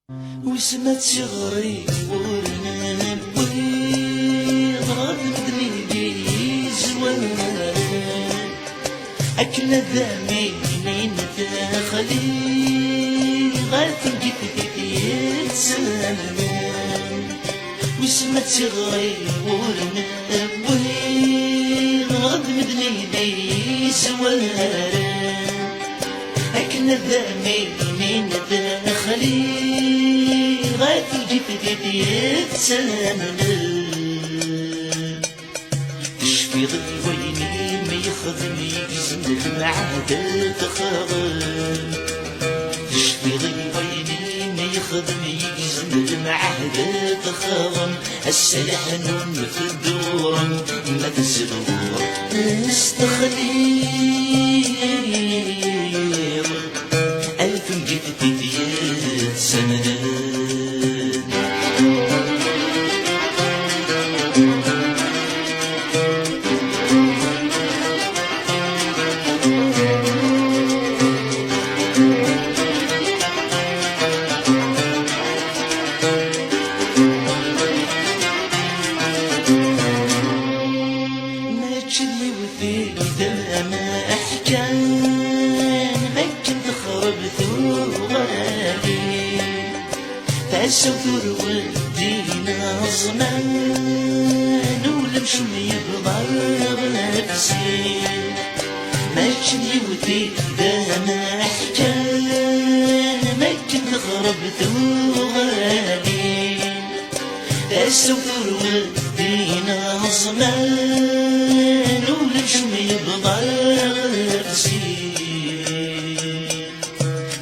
وسمت صغري ورنا ويضرب مدريدي زوان أكل ذامي من داخلي غالف جثتي يتسلم وسمت صغري ورنا ويضرب مدريدي زوان أكل ذامي من داخلي غاية جثتي يتسلم تشفي ضي ويني ما يخدمي يزمر العادة تخاغل تشفي ضي ويني ما يخدمي يزمر العادة تخاغل السلحن في الدور ما تزغور استخدير ألف جثتي يتسلم ما أحكام مكن خربت وغالي تأسفر ودينا زمان ولمشم يبضر نفسي مكن يودي ما أحكام مكن خربت وغالي تأسفر ودينا زمان ولمشم يبضر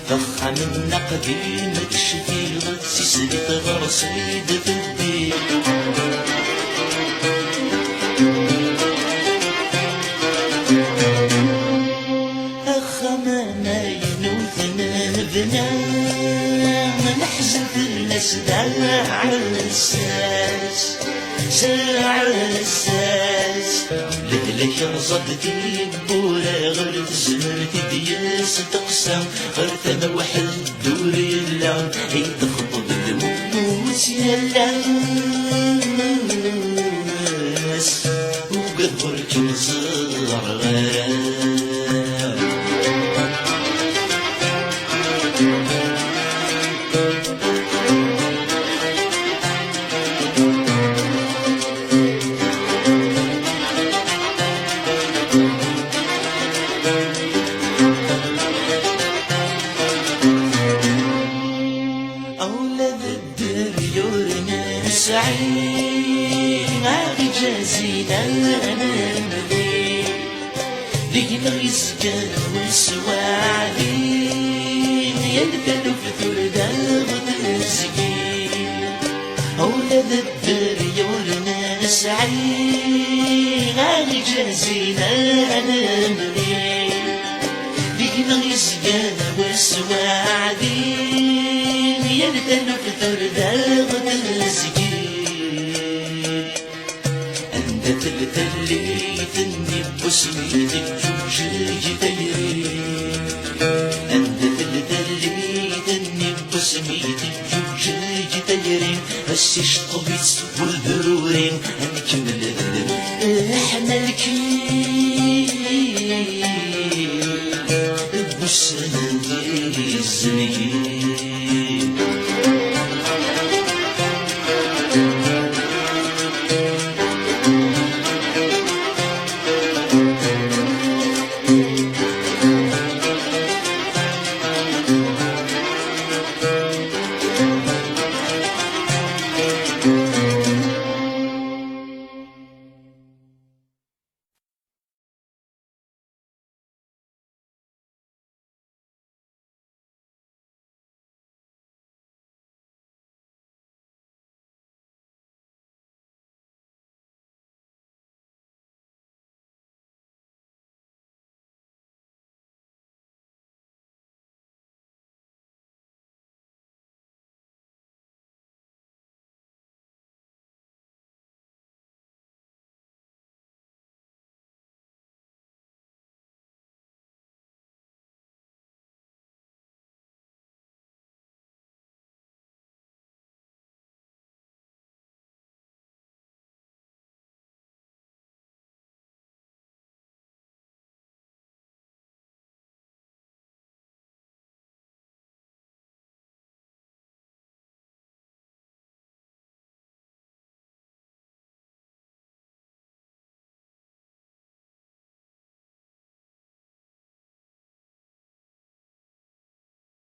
فخ من قديمة الشفيرة سيسرت غرصيد في الدين أخما ما ينوثنا بنا ما نحزن في الناس داع الساس ساع الساس لك رصدتي بورا غرت زمرتي دياس تقسم غرت انا واحد دوري اللعب هي تخطب الموت يا الناس وقدرك مزرع سعيد غادي جازينا الأنبي لينا يسكن والسواعدين يدفنوا في ثلث الغدزين أولاد الدار يولنا سعيد غادي جازينا الأنبي لينا يسكن والسواعدين يدفنوا في ثلث الغدزين تليتني بوسمي تجوجي دايرين أنت تليتني بوسمي تجوجي دايرين هسي شطبيت والبرورين نكمل احنا الكيل بوسنا الزنين